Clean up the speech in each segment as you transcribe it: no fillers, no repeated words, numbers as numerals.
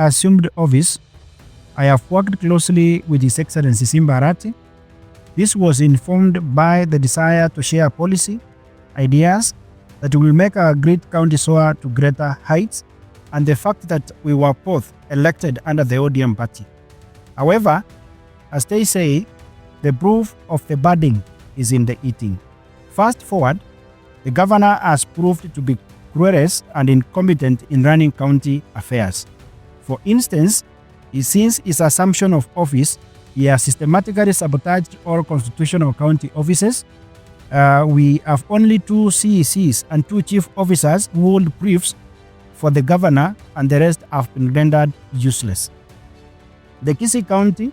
assumed office, I have worked closely with His Excellency Simba Arati. This was informed by the desire to share policy, ideas that will make our great county soar to greater heights, and the fact that we were both elected under the ODM party. However, as they say, the proof of the pudding is in the eating. Fast forward, the governor has proved to be clueless and incompetent in running county affairs. For instance, since his assumption of office, he has systematically sabotaged all constitutional county offices. We have only 2 CECs and 2 chief officers who hold briefs for the governor, and the rest have been rendered useless. The Kisii County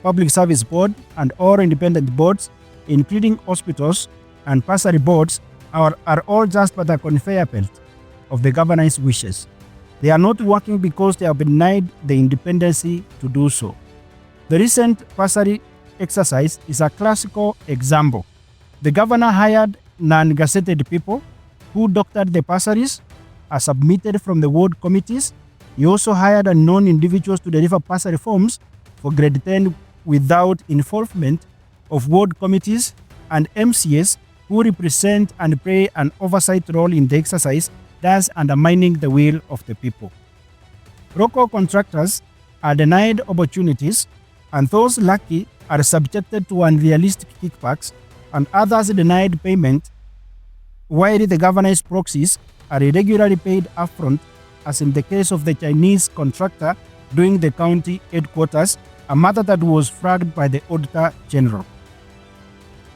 Public Service Board and all independent boards, including hospitals and bursary boards, are all just but a conveyor belt of the governor's wishes. They are not working because they have been denied the independency to do so. The recent bursary exercise is a classical example. The governor hired non-gazetted people who doctored the bursaries as submitted from the ward committees. He also hired unknown individuals to deliver bursary forms for grade 10 without involvement of ward committees and MCAs who represent and play an oversight role in the exercise, thus undermining the will of the people. Local contractors are denied opportunities, and those lucky are subjected to unrealistic kickbacks, and others denied payment, while the governor's proxies are irregularly paid upfront, as in the case of the Chinese contractor doing the county headquarters, a matter that was flagged by the Auditor General.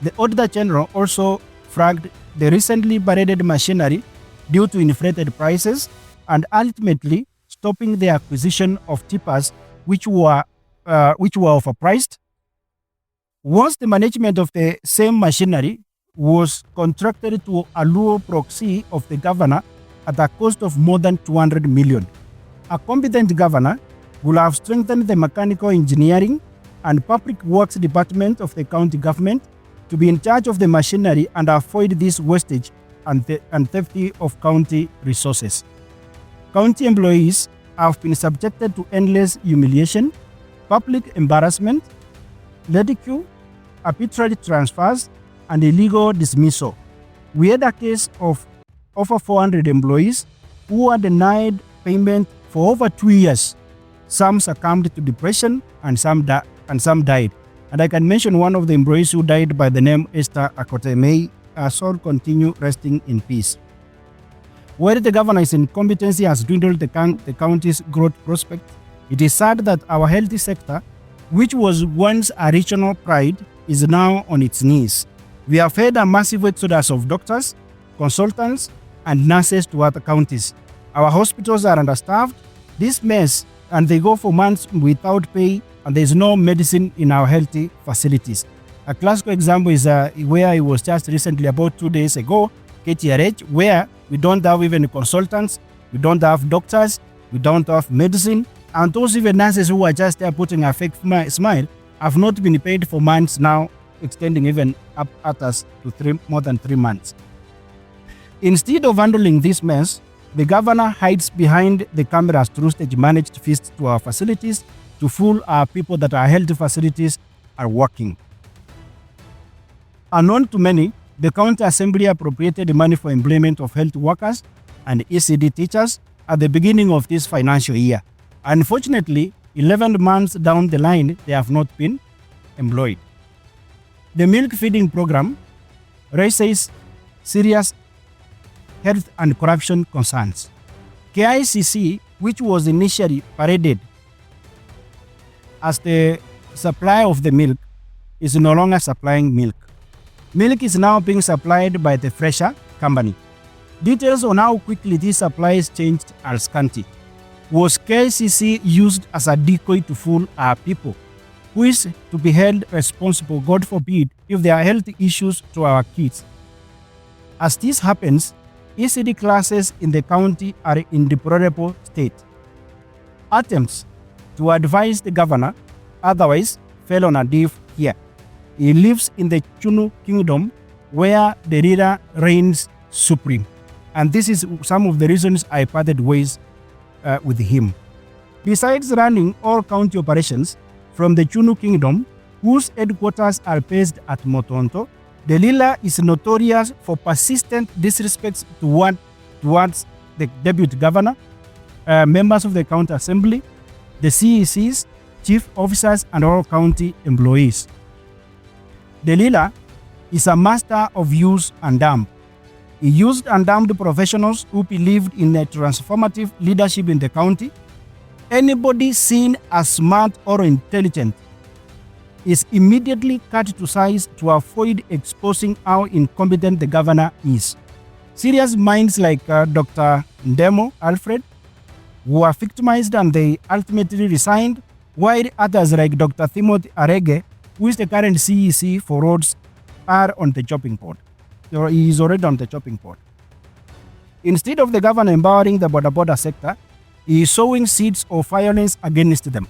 The Auditor General also flagged the recently paraded machinery due to inflated prices and ultimately stopping the acquisition of tippers which were overpriced. Once the management of the same machinery was contracted to a low proxy of the governor at a cost of more than 200 million. A competent governor will have strengthened the mechanical engineering and public works department of the county government to be in charge of the machinery and avoid this wastage and theft of county resources. County employees have been subjected to endless humiliation, public embarrassment, ridicule, arbitrary transfers, and illegal dismissal. We had a case of over 400 employees who were denied payment for over 2 years. Some succumbed to depression and some died. And I can mention one of the employees who died by the name Esther Akote. May her soul continue resting in peace. While the governor's incompetency has dwindled the county's growth prospect, it is sad that our health sector, which was once a regional pride, is now on its knees. We have had a massive exodus of doctors, consultants, and nurses to other counties. Our hospitals are understaffed. This mess, and they go for months without pay, and there is no medicine in our healthy facilities. A classical example is where I was just recently, about 2 days ago, KTRH, where we don't have even consultants, we don't have doctors, we don't have medicine, and those even nurses who are just there putting a fake smile have not been paid for months now, extending even up at us to more than 3 months. Instead of handling this mess, the governor hides behind the cameras through stage-managed visits to our facilities to fool our people that our health facilities are working. Unknown to many, the county assembly appropriated money for employment of health workers and ECD teachers at the beginning of this financial year. Unfortunately, 11 months down the line, they have not been employed. The milk feeding program raises serious health and corruption concerns. KICC, which was initially paraded as the supplier of the milk, is no longer supplying milk. Milk is now being supplied by the Fresher company. Details on how quickly these supplies changed are scanty. Was KICC used as a decoy to fool our people? Who is to be held responsible, God forbid, if there are health issues to our kids? As this happens, ECD classes in the county are in deplorable state. Attempts to advise the governor otherwise fell on a deaf ear. He lives in the Chunu Kingdom where the leader reigns supreme. And this is some of the reasons I parted ways with him. Besides running all county operations from the Chunu Kingdom, whose headquarters are based at Motonto, the leader is notorious for persistent disrespect towards the deputy governor, members of the county assembly, the CECs, chief officers, and all county employees. The leader is a master of use and dump. He used and dumped professionals who believed in a transformative leadership in the county. Anybody seen as smart or intelligent is immediately cut to size to avoid exposing how incompetent the governor is. Serious minds like Dr. Ndemo Alfred were victimized and they ultimately resigned, while others like Dr. Timothy Arege, who is the current CEC for roads, are on the chopping board. Or he is already on the chopping board. Instead of the governor empowering the border sector, he is sowing seeds of violence against them.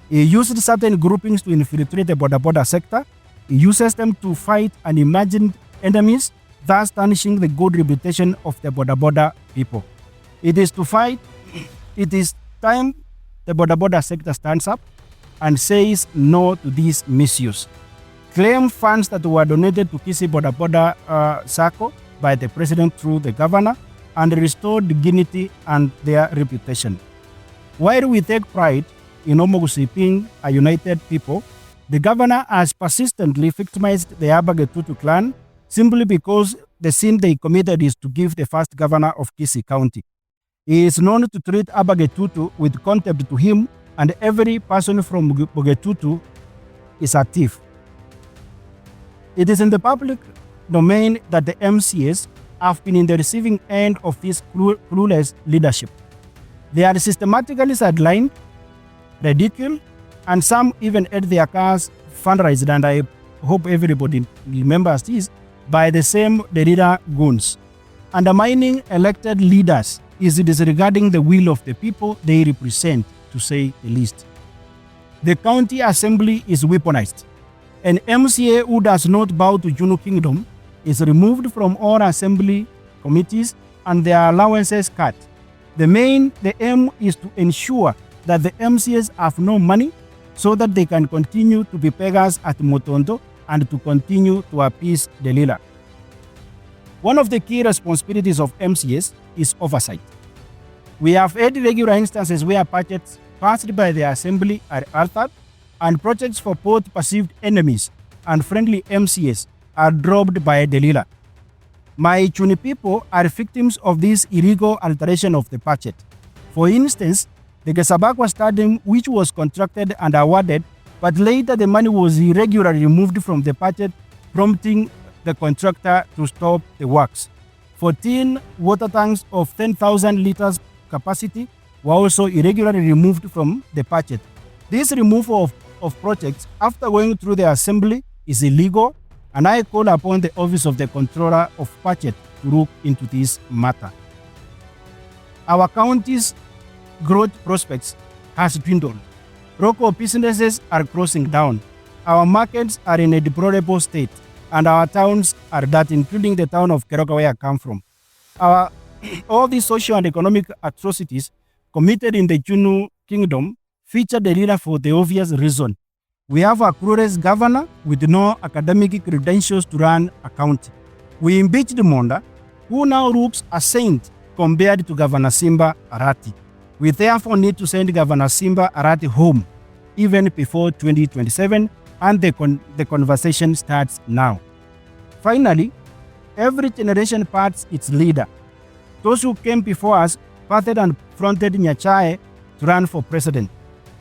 He used certain groupings to infiltrate the border sector. He uses them to fight unimagined enemies, thus tarnishing the good reputation of the border people. It is time the border sector stands up and says no to this misuse. Claim funds that were donated to Kisii border circle by the president through the governor and restore dignity and their reputation. While we take pride in Omogusi being a united people, the governor has persistently victimized the Abagetutu clan simply because the sin they committed is to give the first governor of Kisii County. He is known to treat Abagetutu with contempt to him, and every person from Bogetutu is a thief. It is in the public domain that the MCAs have been in the receiving end of this clueless leadership. They are systematically sidelined, ridiculed, and some even had their cars fundraised, and I hope everybody remembers this, by the same Derrida goons. Undermining elected leaders is disregarding the will of the people they represent, to say the least. The county assembly is weaponized. An MCA who does not bow to Chunu Kingdom is removed from all assembly committees and their allowances cut. The aim is to ensure that the MCAs have no money so that they can continue to be beggars at Motonto and to continue to appease the leader. One of the key responsibilities of MCAs is oversight. We have had regular instances where budgets passed by the assembly are altered and projects for both perceived enemies and friendly MCAs are dropped by the leader. My Chuni people are victims of this illegal alteration of the budget. For instance, the Gesabakwa Stadium, which was contracted and awarded, but later the money was irregularly removed from the budget, prompting the contractor to stop the works. 14 water tanks of 10,000 liters capacity were also irregularly removed from the budget. This removal of projects after going through the assembly is illegal, and I call upon the Office of the Controller of Budget to look into this matter. Our county's growth prospects has dwindled. Local businesses are closing down. Our markets are in a deplorable state, and our towns are dirty, including the town of Keroka where I come from. All these social and economic atrocities committed in the Chunu Kingdom feature the leader for the obvious reason. We have a clueless governor with no academic credentials to run a county. We impeached Monda, who now looks a saint compared to Governor Simba Arati. We therefore need to send Governor Simba Arati home even before 2027, and the conversation starts now. Finally, every generation parts its leader. Those who came before us bathed and fronted Nyachae to run for president.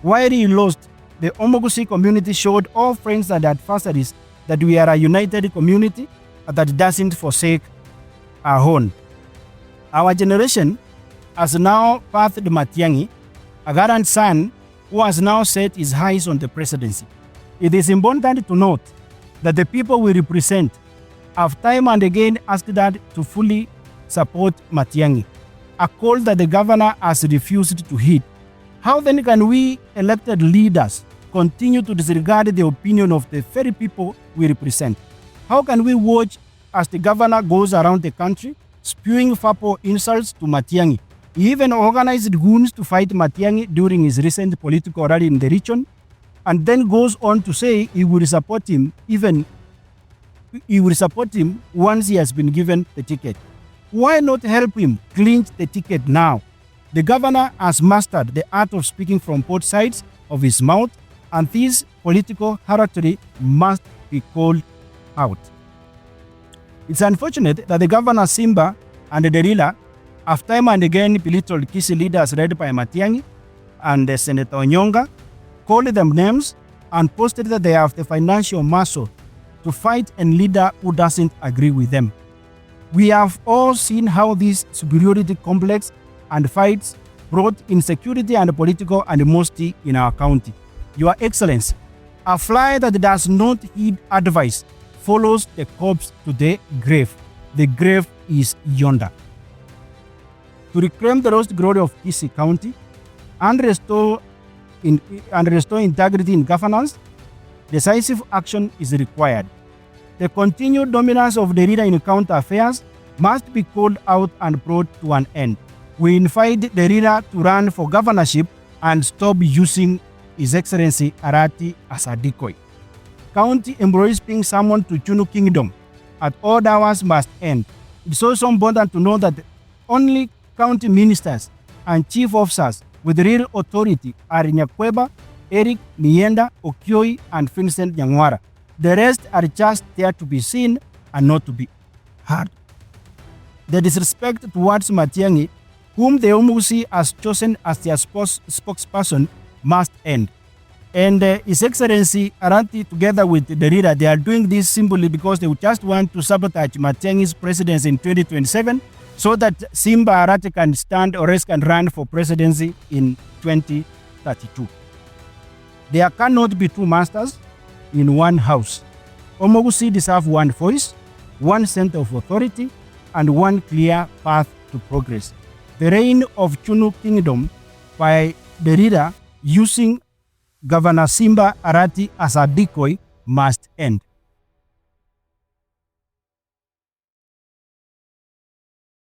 While he lost, the Omogusi community showed all friends and adversaries that we are a united community that doesn't forsake our own. Our generation has now birthed Matiang'i, a gallant son who has now set his eyes on the presidency. It is important to note that the people we represent have time and again asked that to fully support Matiang'i, a call that the governor has refused to heed. How then can we elected leaders continue to disregard the opinion of the very people we represent? How can we watch as the governor goes around the country spewing foul insults to Matiang'i, He even organized goons to fight Matiang'i during his recent political rally in the region, and then goes on to say he will support him once he has been given the ticket. Why not help him clinch the ticket now? The governor has mastered the art of speaking from both sides of his mouth, and this political heraldry must be called out. It's unfortunate that the governor Simba and the Derila have time and again belittled Kisii leaders led by Matiang'i and Senator Onyonka, called them names, and posted that they have the financial muscle to fight a leader who doesn't agree with them. We have all seen how this superiority complex and fights brought insecurity and political animosity in our county. Your Excellency, a fly that does not heed advice follows the corpse to the grave. The grave is yonder. To reclaim the lost glory of Kisii County and restore integrity in governance, decisive action is required. The continued dominance of the leader in county affairs must be called out and brought to an end. We invite the leader to run for governorship and stop using His Excellency Arati as a decoy. County employees being summoned to Chunu Kingdom at odd hours must end. It's also important to know that only county ministers and chief officers with real authority are Nyakweba, Eric, Nienda, Okioi, and Vincent Nyang'wara. The rest are just there to be seen and not to be heard. The disrespect towards Matiang'i, whom the Omugusi has chosen as their spokesperson, must end. And His Excellency Arati, together with the leader, they are doing this simply because they just want to sabotage Matiang'i's presidency in 2027 so that Simba Arati can stand or else can run for presidency in 2032. There cannot be two masters in one house. Omugusi deserve one voice, one center of authority, and one clear path to progress. The reign of Chunu Kingdom by the leader using Governor Simba Arati as a decoy must end.